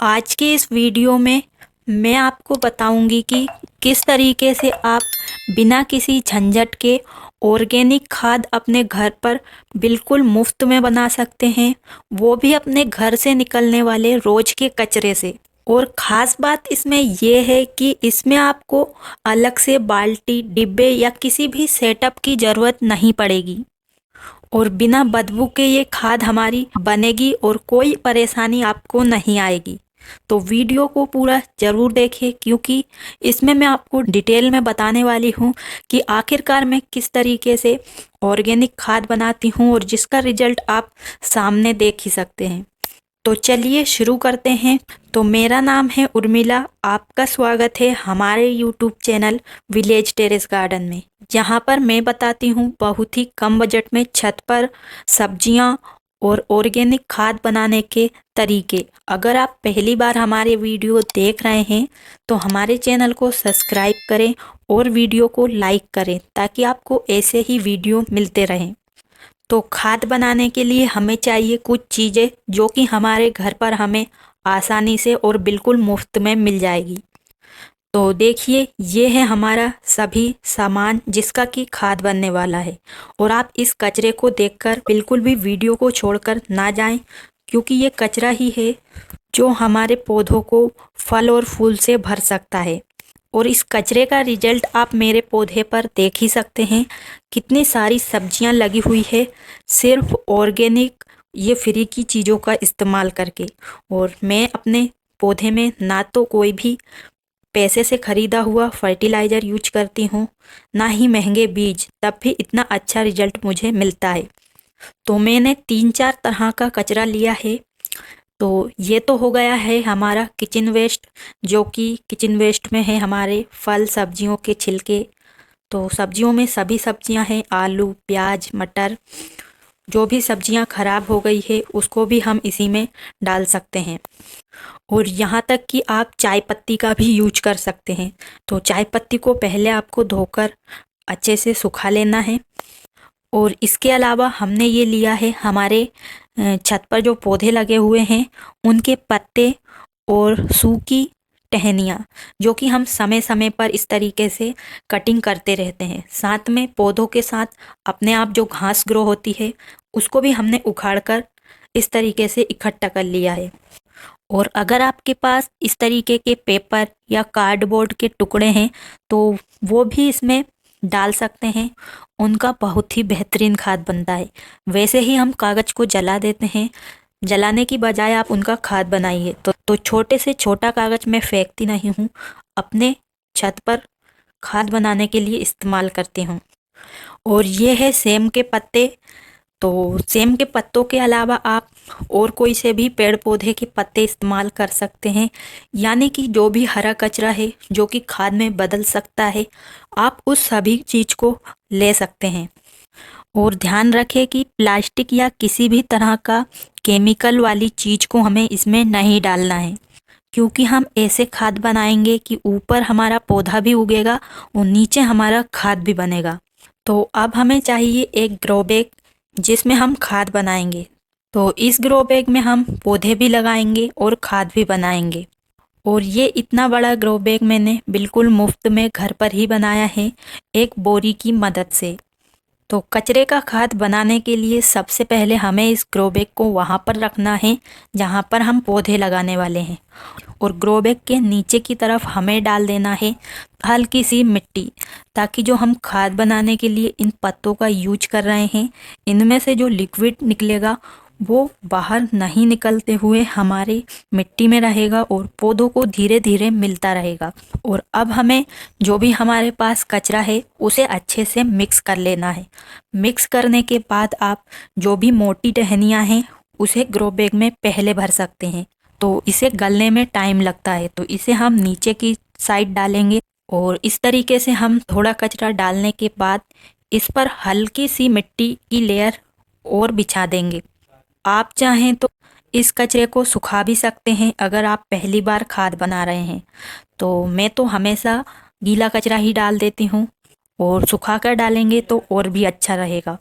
आज के इस वीडियो में मैं आपको बताऊंगी कि किस तरीके से आप बिना किसी झंझट के ऑर्गेनिक खाद अपने घर पर बिल्कुल मुफ्त में बना सकते हैं, वो भी अपने घर से निकलने वाले रोज के कचरे से। और ख़ास बात इसमें यह है कि इसमें आपको अलग से बाल्टी, डिब्बे या किसी भी सेटअप की ज़रूरत नहीं पड़ेगी और बिना बदबू के ये खाद हमारी बनेगी और कोई परेशानी आपको नहीं आएगी। तो वीडियो को पूरा ज़रूर देखें, क्योंकि इसमें मैं आपको डिटेल में बताने वाली हूँ कि आखिरकार मैं किस तरीके से ऑर्गेनिक खाद बनाती हूँ और जिसका रिजल्ट आप सामने देख ही सकते हैं। तो चलिए शुरू करते हैं। तो मेरा नाम है उर्मिला, आपका स्वागत है हमारे YouTube channel village terrace garden में, जहाँ पर मैं बताती हूँ बहुत ही कम बजट में छत पर सब्जियाँ और ऑर्गेनिक खाद बनाने के तरीके। अगर आप पहली बार हमारे वीडियो देख रहे हैं तो हमारे चैनल को सब्सक्राइब करें और वीडियो को लाइक करें ताकि आपको ऐसे ही वीडियो मिलते रहें। तो खाद बनाने के लिए हमें चाहिए कुछ चीज़ें जो कि हमारे घर पर हमें आसानी से और बिल्कुल मुफ्त में मिल जाएगी। तो देखिए, ये है हमारा सभी सामान जिसका कि खाद बनने वाला है। और आप इस कचरे को देखकर बिल्कुल भी वीडियो को छोड़कर ना जाएं, क्योंकि ये कचरा ही है जो हमारे पौधों को फल और फूल से भर सकता है। और इस कचरे का रिजल्ट आप मेरे पौधे पर देख ही सकते हैं, कितनी सारी सब्जियां लगी हुई है सिर्फ ऑर्गेनिक ये फ्री की चीज़ों का इस्तेमाल करके। और मैं अपने पौधे में ना तो कोई भी पैसे से खरीदा हुआ फर्टिलाइज़र यूज करती हूँ, ना ही महंगे बीज, तब भी इतना अच्छा रिजल्ट मुझे मिलता है। तो मैंने 3-4 तरह का कचरा लिया है। तो ये तो हो गया है हमारा किचन वेस्ट, जो कि किचन वेस्ट में है हमारे फल सब्जियों के छिलके। तो सब्जियों में सभी सब्जियां हैं, आलू, प्याज, मटर, जो भी सब्जियां खराब हो गई है उसको भी हम इसी में डाल सकते हैं। और यहाँ तक कि आप चाय पत्ती का भी यूज कर सकते हैं। तो चाय पत्ती को पहले आपको धोकर अच्छे से सुखा लेना है। और इसके अलावा हमने ये लिया है हमारे छत पर जो पौधे लगे हुए हैं उनके पत्ते और सूखी टहनियाँ, जो कि हम समय समय पर इस तरीके से कटिंग करते रहते हैं। साथ में पौधों के साथ अपने आप जो घास ग्रो होती है उसको भी हमने उखाड़ कर इस तरीके से इकट्ठा कर लिया है। और अगर आपके पास इस तरीके के पेपर या कार्डबोर्ड के टुकड़े हैं तो वो भी इसमें डाल सकते हैं, उनका बहुत ही बेहतरीन खाद बनता है। वैसे ही हम कागज़ को जला देते हैं, जलाने की बजाय आप उनका खाद बनाइए। तो छोटे से छोटा कागज़ मैं फेंकती नहीं हूँ, अपने छत पर खाद बनाने के लिए इस्तेमाल करती हूँ। और ये है सेम के पत्ते। तो सेम के पत्तों के अलावा आप और कोई से भी पेड़ पौधे के पत्ते इस्तेमाल कर सकते हैं, यानी कि जो भी हरा कचरा है जो कि खाद में बदल सकता है, आप उस सभी चीज़ को ले सकते हैं। और ध्यान रखें कि प्लास्टिक या किसी भी तरह का केमिकल वाली चीज़ को हमें इसमें नहीं डालना है, क्योंकि हम ऐसे खाद बनाएंगे कि ऊपर हमारा पौधा भी उगेगा और नीचे हमारा खाद भी बनेगा। तो अब हमें चाहिए एक ग्रो बैग जिसमें हम खाद बनाएंगे। तो इस ग्रो बैग में हम पौधे भी लगाएंगे और खाद भी बनाएंगे। और ये इतना बड़ा ग्रो बैग मैंने बिल्कुल मुफ्त में घर पर ही बनाया है, एक बोरी की मदद से। तो कचरे का खाद बनाने के लिए सबसे पहले हमें इस ग्रो बैग को वहाँ पर रखना है जहाँ पर हम पौधे लगाने वाले हैं। और ग्रो बैग के नीचे की तरफ हमें डाल देना है हल्की सी मिट्टी, ताकि जो हम खाद बनाने के लिए इन पत्तों का यूज कर रहे हैं इनमें से जो लिक्विड निकलेगा वो बाहर नहीं निकलते हुए हमारी मिट्टी में रहेगा और पौधों को धीरे धीरे मिलता रहेगा। और अब हमें जो भी हमारे पास कचरा है उसे अच्छे से मिक्स कर लेना है। मिक्स करने के बाद आप जो भी मोटी टहनियाँ हैं उसे ग्रो बैग में पहले भर सकते हैं। तो इसे गलने में टाइम लगता है, तो इसे हम नीचे की साइड डालेंगे। और इस तरीके से हम थोड़ा कचरा डालने के बाद इस पर हल्की सी मिट्टी की लेयर और बिछा देंगे। आप चाहें तो इस कचरे को सुखा भी सकते हैं अगर आप पहली बार खाद बना रहे हैं। तो मैं तो हमेशा गीला कचरा ही डाल देती हूँ, और सुखा कर डालेंगे तो और भी अच्छा रहेगा।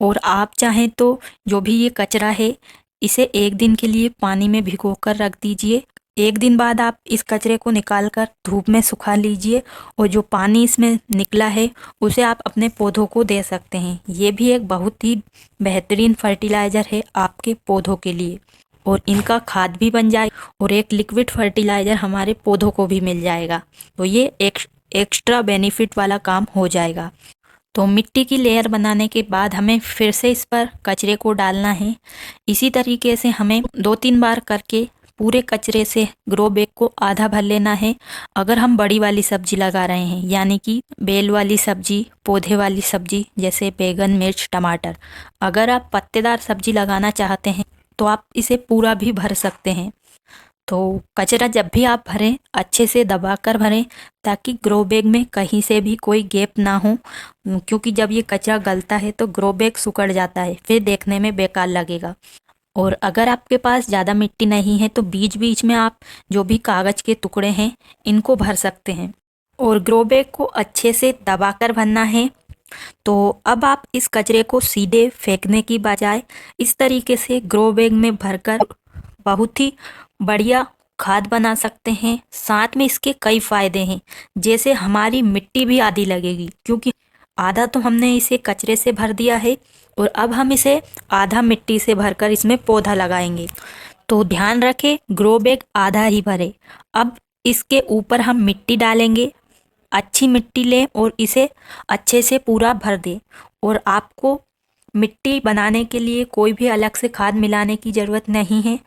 और आप चाहें तो जो भी ये कचरा है इसे 1 दिन के लिए पानी में भिगोकर रख दीजिए। 1 दिन बाद आप इस कचरे को निकाल कर धूप में सुखा लीजिए और जो पानी इसमें निकला है उसे आप अपने पौधों को दे सकते हैं। ये भी एक बहुत ही बेहतरीन फर्टिलाइज़र है आपके पौधों के लिए और इनका खाद भी बन जाए और एक लिक्विड फर्टिलाइज़र हमारे पौधों को भी मिल जाएगा। तो ये एक एक्स्ट्रा बेनिफिट वाला काम हो जाएगा। तो मिट्टी की लेयर बनाने के बाद हमें फिर से इस पर कचरे को डालना है। इसी तरीके से हमें 2-3 बार करके पूरे कचरे से ग्रो बैग को आधा भर लेना है। अगर हम बड़ी वाली सब्जी लगा रहे हैं यानी कि बेल वाली सब्जी, पौधे वाली सब्जी जैसे बैगन, मिर्च, टमाटर। अगर आप पत्तेदार सब्जी लगाना चाहते हैं तो आप इसे पूरा भी भर सकते हैं। तो कचरा जब भी आप भरें अच्छे से दबाकर भरें ताकि ग्रो बैग में कहीं से भी कोई गैप ना हो, क्योंकि जब ये कचरा गलता है तो ग्रो बैग सिकुड़ जाता है, फिर देखने में बेकार लगेगा। और अगर आपके पास ज़्यादा मिट्टी नहीं है तो बीच बीच में आप जो भी कागज़ के टुकड़े हैं इनको भर सकते हैं और ग्रो बैग को अच्छे से दबाकर भरना है। तो अब आप इस कचरे को सीधे फेंकने की बजाय इस तरीके से ग्रो बैग में भरकर बहुत ही बढ़िया खाद बना सकते हैं। साथ में इसके कई फायदे हैं, जैसे हमारी मिट्टी भी आधी लगेगी, क्योंकि आधा तो हमने इसे कचरे से भर दिया है और अब हम इसे आधा मिट्टी से भरकर इसमें पौधा लगाएंगे। तो ध्यान रखें ग्रो बैग आधा ही भरे। अब इसके ऊपर हम मिट्टी डालेंगे। अच्छी मिट्टी लें और इसे अच्छे से पूरा भर दें। और आपको मिट्टी बनाने के लिए कोई भी अलग से खाद मिलाने की ज़रूरत नहीं है।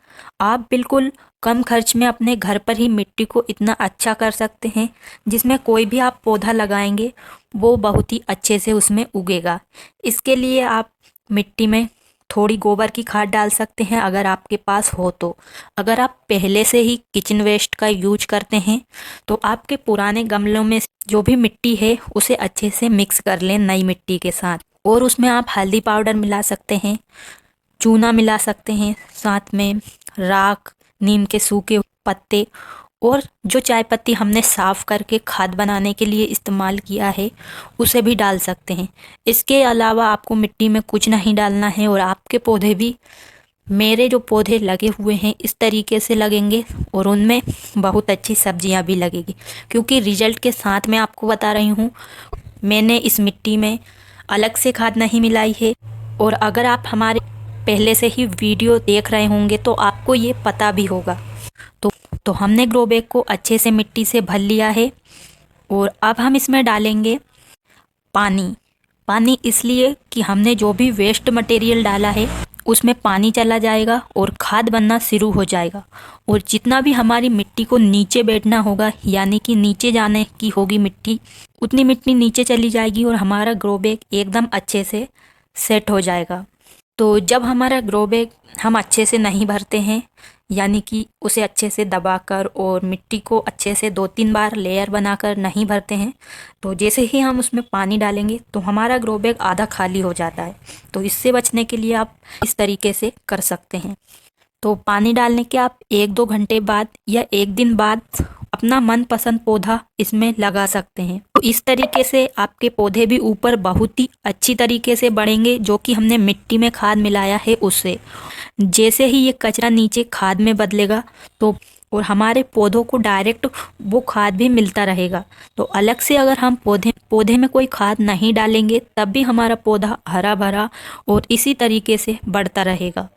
आप बिल्कुल कम खर्च में अपने घर पर ही मिट्टी को इतना अच्छा कर सकते हैं जिसमें कोई भी आप पौधा लगाएंगे वो बहुत ही अच्छे से उसमें उगेगा। इसके लिए आप मिट्टी में थोड़ी गोबर की खाद डाल सकते हैं अगर आपके पास हो तो। अगर आप पहले से ही किचन वेस्ट का यूज करते हैं तो आपके पुराने गमलों में जो भी मिट्टी है उसे अच्छे से मिक्स कर लें नई मिट्टी के साथ और उसमें आप हल्दी पाउडर मिला सकते हैं, चूना मिला सकते हैं, साथ में राख, नीम के सूखे पत्ते और जो चाय पत्ती हमने साफ़ करके खाद बनाने के लिए इस्तेमाल किया है उसे भी डाल सकते हैं। इसके अलावा आपको मिट्टी में कुछ नहीं डालना है और आपके पौधे भी, मेरे जो पौधे लगे हुए हैं इस तरीके से लगेंगे और उनमें बहुत अच्छी सब्जियां भी लगेगी, क्योंकि रिजल्ट के साथ मैं आपको बता रही हूँ। मैंने इस मिट्टी में अलग से खाद नहीं मिलाई है और अगर आप हमारे पहले से ही वीडियो देख रहे होंगे तो आपको ये पता भी होगा। तो हमने ग्रो बैग को अच्छे से मिट्टी से भर लिया है और अब हम इसमें डालेंगे पानी इसलिए कि हमने जो भी वेस्ट मटेरियल डाला है उसमें पानी चला जाएगा और खाद बनना शुरू हो जाएगा और जितना भी हमारी मिट्टी को नीचे बैठना होगा यानी कि नीचे जाने की होगी मिट्टी, उतनी मिट्टी नीचे चली जाएगी और हमारा ग्रो बैग एकदम अच्छे से सेट हो जाएगा। तो जब हमारा ग्रो बैग हम अच्छे से नहीं भरते हैं यानी कि उसे अच्छे से दबाकर और मिट्टी को अच्छे से 2-3 बार लेयर बनाकर नहीं भरते हैं, तो जैसे ही हम उसमें पानी डालेंगे तो हमारा ग्रो बैग आधा खाली हो जाता है। तो इससे बचने के लिए आप इस तरीके से कर सकते हैं। तो पानी डालने के आप 1-2 घंटे बाद या 1 दिन बाद अपना मनपसंद पौधा इसमें लगा सकते हैं। तो इस तरीके से आपके पौधे भी ऊपर बहुत ही अच्छी तरीके से बढ़ेंगे, जो कि हमने मिट्टी में खाद मिलाया है उससे। जैसे ही ये कचरा नीचे खाद में बदलेगा तो और हमारे पौधों को डायरेक्ट वो खाद भी मिलता रहेगा। तो अलग से अगर हम पौधे में कोई खाद नहीं डालेंगे तब भी हमारा पौधा हरा भरा और इसी तरीके से बढ़ता रहेगा,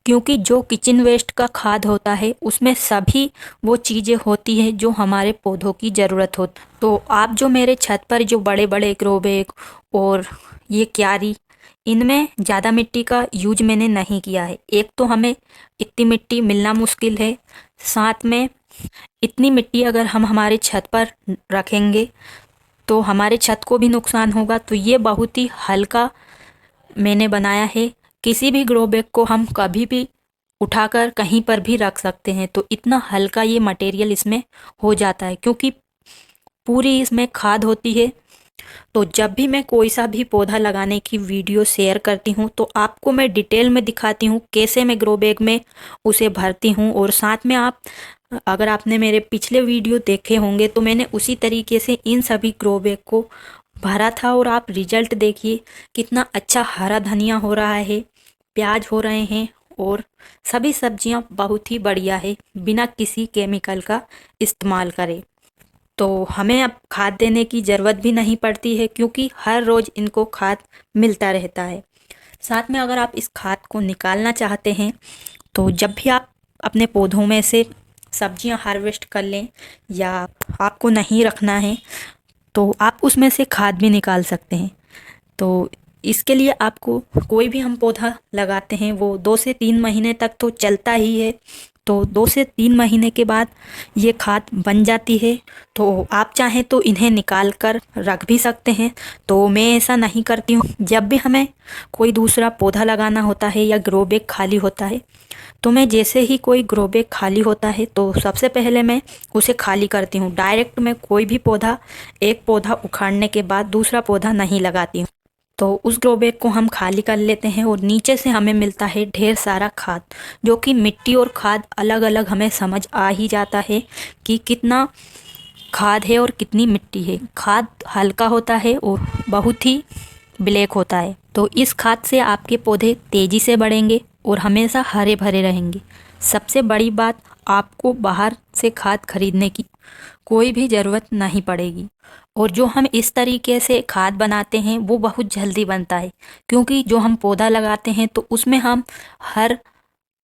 क्योंकि जो किचन वेस्ट का खाद होता है उसमें सभी वो चीज़ें होती हैं जो हमारे पौधों की ज़रूरत होती। तो आप जो मेरे छत पर जो बड़े बड़े ग्रो बैग और ये क्यारी, इनमें ज़्यादा मिट्टी का यूज मैंने नहीं किया है। एक तो हमें इतनी मिट्टी मिलना मुश्किल है, साथ में इतनी मिट्टी अगर हम हमारे छत पर रखेंगे तो हमारे छत को भी नुकसान होगा। तो ये बहुत ही हल्का मैंने बनाया है। किसी भी ग्रो बैग को हम कभी भी उठाकर कहीं पर भी रख सकते हैं। तो इतना हल्का ये मटेरियल इसमें हो जाता है क्योंकि पूरी इसमें खाद होती है। तो जब भी मैं कोई सा भी पौधा लगाने की वीडियो शेयर करती हूँ तो आपको मैं डिटेल में दिखाती हूँ कैसे मैं ग्रो बैग में उसे भरती हूँ। और साथ में आप, अगर आपने मेरे पिछले वीडियो देखे होंगे तो मैंने उसी तरीके से इन सभी ग्रो बैग को भरा था और आप रिजल्ट देखिए कितना अच्छा हरा धनिया हो रहा है, प्याज हो रहे हैं और सभी सब्जियां बहुत ही बढ़िया है बिना किसी केमिकल का इस्तेमाल करे। तो हमें अब खाद देने की ज़रूरत भी नहीं पड़ती है क्योंकि हर रोज़ इनको खाद मिलता रहता है। साथ में अगर आप इस खाद को निकालना चाहते हैं तो जब भी आप अपने पौधों में से सब्जियां हार्वेस्ट कर लें या आपको नहीं रखना है तो आप उसमें से खाद भी निकाल सकते हैं। तो इसके लिए आपको कोई भी हम पौधा लगाते हैं वो 2 से 3 महीने तक तो चलता ही है। तो 2 से 3 महीने के बाद ये खाद बन जाती है। तो आप चाहें तो इन्हें निकाल कर रख भी सकते हैं। तो मैं ऐसा नहीं करती हूँ। जब भी हमें कोई दूसरा पौधा लगाना होता है या ग्रो बैग खाली होता है तो मैं जैसे ही कोई ग्रो बैग खाली होता है तो सबसे पहले मैं उसे खाली करती हूँ। डायरेक्ट मैं कोई भी पौधा, एक पौधा उखाड़ने के बाद दूसरा पौधा नहीं लगाती हूँ। तो उस ग्रो बैग को हम खाली कर लेते हैं और नीचे से हमें मिलता है ढेर सारा खाद, जो कि मिट्टी और खाद अलग अलग हमें समझ आ ही जाता है कि कितना खाद है और कितनी मिट्टी है। खाद हल्का होता है और बहुत ही ब्लैक होता है। तो इस खाद से आपके पौधे तेज़ी से बढ़ेंगे और हमेशा हरे भरे रहेंगे। सबसे बड़ी बात, आपको बाहर से खाद खरीदने की कोई भी ज़रूरत नहीं पड़ेगी। और जो हम इस तरीके से खाद बनाते हैं वो बहुत जल्दी बनता है क्योंकि जो हम पौधा लगाते हैं तो उसमें हम हर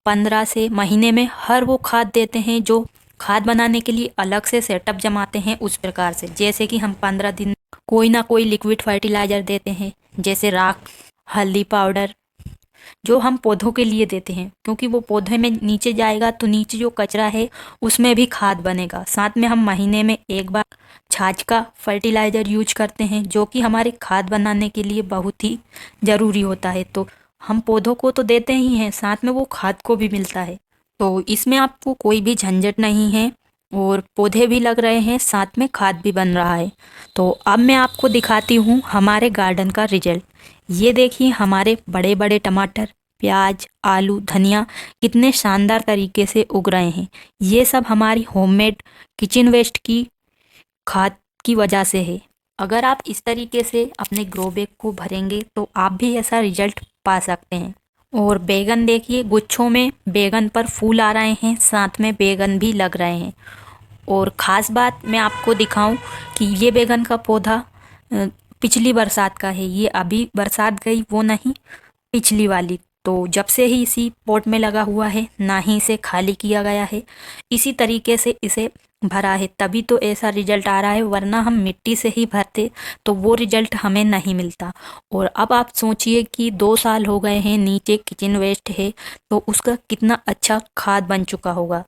15 से महीने में हर वो खाद देते हैं जो खाद बनाने के लिए अलग से सेटअप जमाते हैं। उस प्रकार से जैसे कि हम 15 दिन कोई ना कोई लिक्विड फर्टिलाइज़र देते हैं, जैसे राख, हल्दी पाउडर, जो हम पौधों के लिए देते हैं क्योंकि वो पौधे में नीचे जाएगा तो नीचे जो कचरा है उसमें भी खाद बनेगा। साथ में हम महीने में एक बार छाछ का फर्टिलाइज़र यूज करते हैं जो कि हमारे खाद बनाने के लिए बहुत ही ज़रूरी होता है। तो हम पौधों को तो देते ही हैं, साथ में वो खाद को भी मिलता है। तो इसमें आपको कोई भी झंझट नहीं है और पौधे भी लग रहे हैं, साथ में खाद भी बन रहा है। तो अब मैं आपको दिखाती हूँ हमारे गार्डन का रिजल्ट। ये देखिए हमारे बड़े बड़े टमाटर, प्याज, आलू, धनिया कितने शानदार तरीके से उग रहे हैं। ये सब हमारी होममेड किचन वेस्ट की खाद की वजह से है। अगर आप इस तरीके से अपने ग्रो बैग को भरेंगे तो आप भी ऐसा रिजल्ट पा सकते हैं। और बैगन देखिए, गुच्छों में बैगन पर फूल आ रहे हैं, साथ में बैगन भी लग रहे हैं। और ख़ास बात मैं आपको दिखाऊं कि ये बैगन का पौधा पिछली बरसात का है। ये अभी बरसात गई वो नहीं, पिछली वाली। तो जब से ही इसी पॉट में लगा हुआ है, ना ही इसे खाली किया गया है, इसी तरीके से इसे भरा है, तभी तो ऐसा रिजल्ट आ रहा है। वरना हम मिट्टी से ही भरते तो वो रिजल्ट हमें नहीं मिलता। और अब आप सोचिए कि 2 साल हो गए हैं, नीचे किचन वेस्ट है तो उसका कितना अच्छा खाद बन चुका होगा।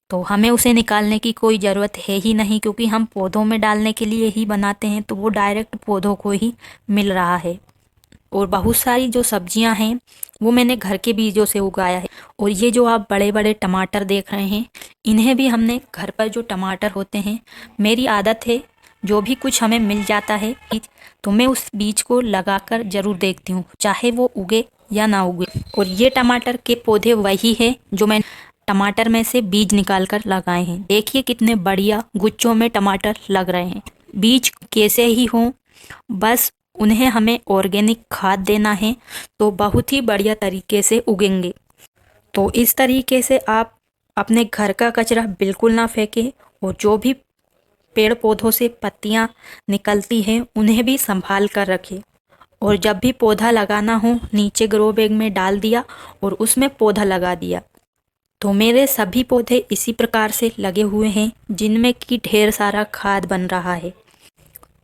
तो हमें उसे निकालने की कोई ज़रूरत है ही नहीं क्योंकि हम पौधों में डालने के लिए ही बनाते हैं, तो वो डायरेक्ट पौधों को ही मिल रहा है। और बहुत सारी जो सब्जियां हैं वो मैंने घर के बीजों से उगाया है। और ये जो आप बड़े बड़े टमाटर देख रहे हैं, इन्हें भी हमने घर पर जो टमाटर होते हैं, मेरी आदत है जो भी कुछ हमें मिल जाता है बीज, तो मैं उस बीज को लगाकर ज़रूर देखती हूँ, चाहे वो उगे या ना उगे। और ये टमाटर के पौधे वही है जो मैं टमाटर में से बीज निकाल कर लगाए हैं। देखिए कितने बढ़िया गुच्छों में टमाटर लग रहे हैं। बीज कैसे ही हों, बस उन्हें हमें ऑर्गेनिक खाद देना है तो बहुत ही बढ़िया तरीके से उगेंगे। तो इस तरीके से आप अपने घर का कचरा बिल्कुल ना फेंकें और जो भी पेड़ पौधों से पत्तियां निकलती हैं उन्हें भी संभाल कर रखें। और जब भी पौधा लगाना हो, नीचे ग्रो बैग में डाल दिया और उसमें पौधा लगा दिया। तो मेरे सभी पौधे इसी प्रकार से लगे हुए हैं जिनमें कि ढेर सारा खाद बन रहा है।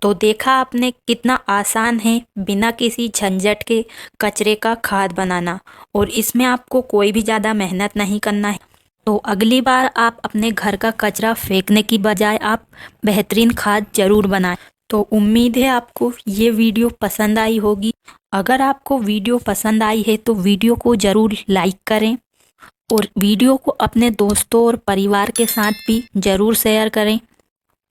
तो देखा आपने कितना आसान है बिना किसी झंझट के कचरे का खाद बनाना, और इसमें आपको कोई भी ज़्यादा मेहनत नहीं करना है। तो अगली बार आप अपने घर का कचरा फेंकने की बजाय आप बेहतरीन खाद जरूर बनाएं। तो उम्मीद है आपको ये वीडियो पसंद आई होगी। अगर आपको वीडियो पसंद आई है तो वीडियो को ज़रूर लाइक करें और वीडियो को अपने दोस्तों और परिवार के साथ भी ज़रूर शेयर करें।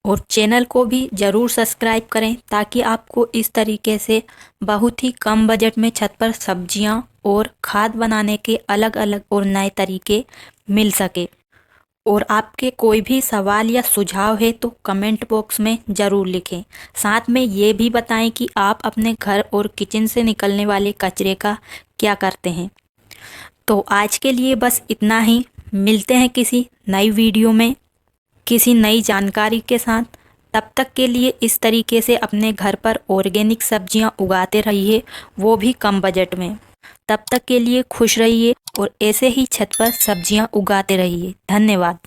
और चैनल को भी ज़रूर सब्सक्राइब करें ताकि आपको इस तरीके से बहुत ही कम बजट में छत पर सब्जियां और खाद बनाने के अलग अलग और नए तरीके मिल सके। और आपके कोई भी सवाल या सुझाव है तो कमेंट बॉक्स में ज़रूर लिखें। साथ में ये भी बताएं कि आप अपने घर और किचन से निकलने वाले कचरे का क्या करते हैं। तो आज के लिए बस इतना ही। मिलते हैं किसी नई वीडियो में किसी नई जानकारी के साथ। तब तक के लिए इस तरीके से अपने घर पर ऑर्गेनिक सब्जियां उगाते रहिए, वो भी कम बजट में। तब तक के लिए खुश रहिए और ऐसे ही छत पर सब्जियां उगाते रहिए। धन्यवाद।